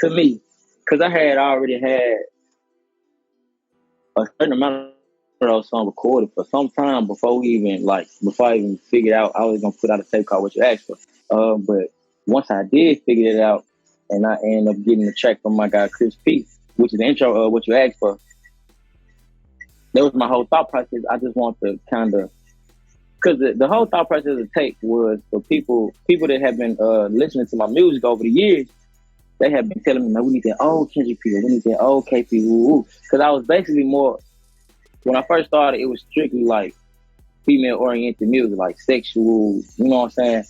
to me, because I had already had a certain amount of those songs recorded for some time before I even figured out I was gonna put out a tape called What You Asked For. But once I did figure it out, and I ended up getting the track from my guy Clipse P, which is the intro of What You Asked For. That was my whole thought process. I just want to kind of, because the whole thought process of the tape was for people that have been listening to my music over the years. They have been telling me, man, we need that old Kendrick P, we need that old KP, because I was basically more, when I first started, it was strictly like female-oriented music, like sexual, you know what I'm saying?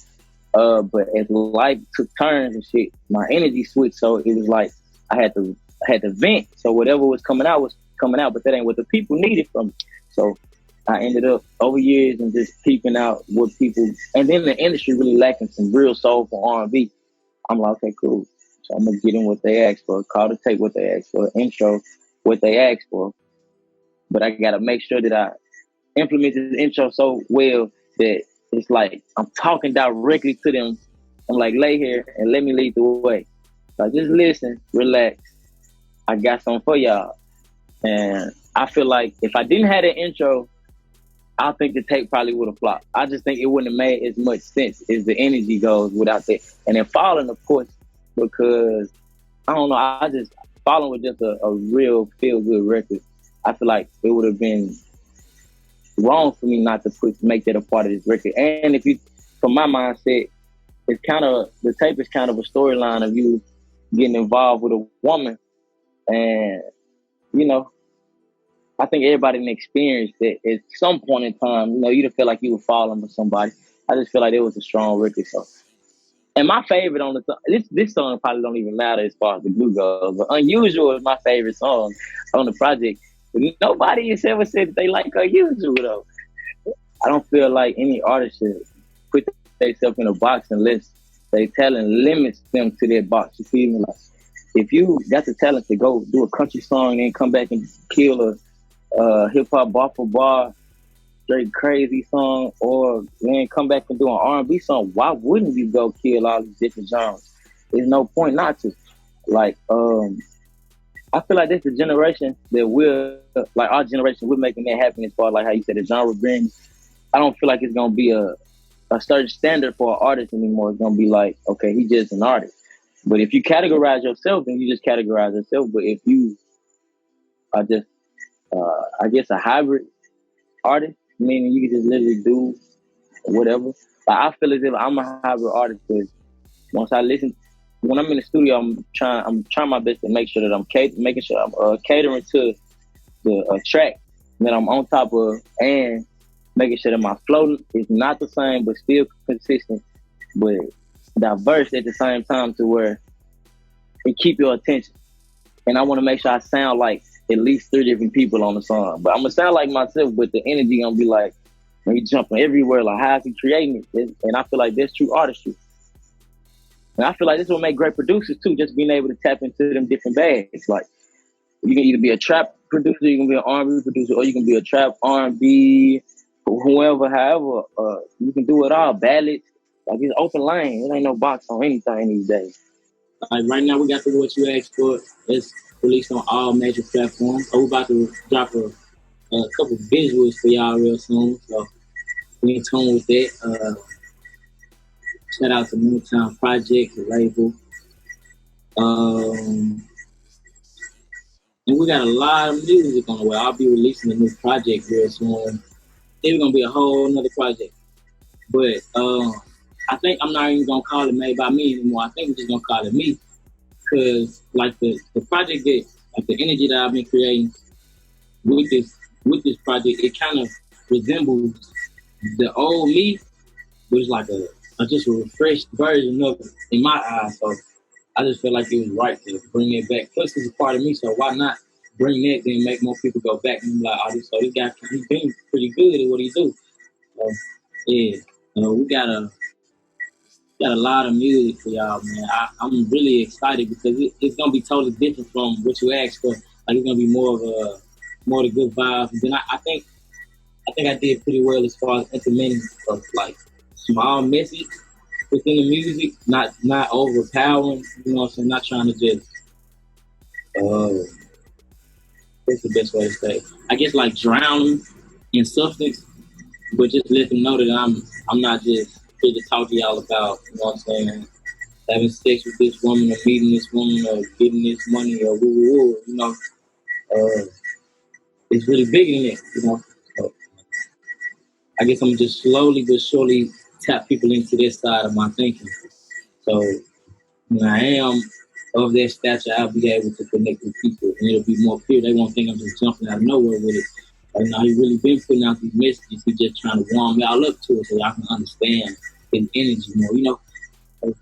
But as life took turns and shit, my energy switched, so it was like I had to vent. So whatever was coming out, but that ain't what the people needed from me. So I ended up over years and just peeping out what people, and then the industry really lacking some real soulful R&B. I'm like, okay, cool. So I'm gonna get them what they asked for, call the tape what they asked for, intro what they asked for. But I gotta make sure that I implemented the intro so well that it's like I'm talking directly to them. I'm like, lay here and let me lead the way. Like, just listen, relax. I got something for y'all. And I feel like if I didn't have that intro, I think the tape probably would have flopped. I just think it wouldn't have made as much sense as the energy goes without that. And then Falling, of course, because I don't know, I just Falling was just a real feel-good record. I feel like it would have been wrong for me not to make that a part of this record. And if you, from my mindset, it's kind of, the tape is kind of a storyline of you getting involved with a woman. And, you know, I think everybody can experience that at some point in time. You know, you don't feel like you were falling for somebody. I just feel like it was a strong record. So, and my favorite on the song, this song probably don't even matter as far as the glue goes, but Unusual is my favorite song on the project. But nobody has ever said that they like Unusual though. I don't feel like any artist should put themselves in a box unless they talent limits them to their box. You feel me? Like, if you got the talent to go do a country song and then come back and kill a hip hop bar for bar, straight crazy song, or then come back and do an R&B song, why wouldn't you go kill all these different genres? There's no point not to. Like, I feel like this is a generation that like our generation, we're making that happen as far as like how you said the genre brings. I don't feel like it's gonna be a certain standard for an artist anymore. It's gonna be like, okay, he's just an artist. But if you categorize yourself, then you just categorize yourself. But if you are just, I guess, a hybrid artist, meaning you can just literally do whatever. Like, I feel as if I'm a hybrid artist because once I listen, when I'm in the studio, I'm trying my best to make sure that I'm making sure I'm catering to the track that I'm on top of, and making sure that my flow is not the same but still consistent, but diverse at the same time to where it keep your attention. And I want to make sure I sound like at least 3 different people on the song. But I'm gonna sound like myself, but the energy gonna be like, when he jumping everywhere, like how is he creating it? And I feel like that's true artistry. And I feel like this will make great producers too, just being able to tap into them different bags. Like, you can either be a trap producer, you can be an R&B producer, or you can be a trap, R&B, whoever, however. You can do it all, ballads. Like, it's open lane. There ain't no box on anything these days. Like, right now, we got the What You Asked For. It's released on all major platforms. We're about to drop a couple visuals for y'all real soon. So we in tune with that. Shout out to Newtown Project, the label. And we got a lot of music on the way. I'll be releasing a new project real soon. It's gonna be a whole nother project. But I think I'm not even gonna call it Made by Me anymore. I think we're just gonna call it Me. Because like the project that, like the energy that I've been creating with this project, it kind of resembles the old me, but it's like just a refreshed version of it in my eyes. So I just feel like it was right to bring it back. Plus, it's a part of me, so why not bring that, then make more people go back and be like, oh, this guy, he's been pretty good at what he do. So, yeah, we got a lot of music for y'all, man. I'm really excited because it's gonna be totally different from What You Asked For. Like, it's gonna be more of the good vibes. And then I think I did pretty well as far as implementing of like small message within the music, not overpowering. You know what I'm saying? Not trying to just That's the best way to say. I guess like drowning in substance, but just let them know that I'm not just here to talk to y'all about, you know what I'm saying, having sex with this woman or meeting this woman or getting this money or woo. You know, it's really bigger than that, you know. So I guess I'm just slowly but surely tap people into this side of my thinking. So when I am of that stature, I'll be able to connect with people, and it'll be more clear. They won't think I'm just jumping out of nowhere with it. Like, no, he really been putting out these messages. He just trying to warm y'all up to it so y'all can understand his energy more. You know, so,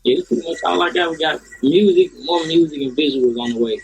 yeah, that's pretty much all I got. We got music, more music and visuals on the way.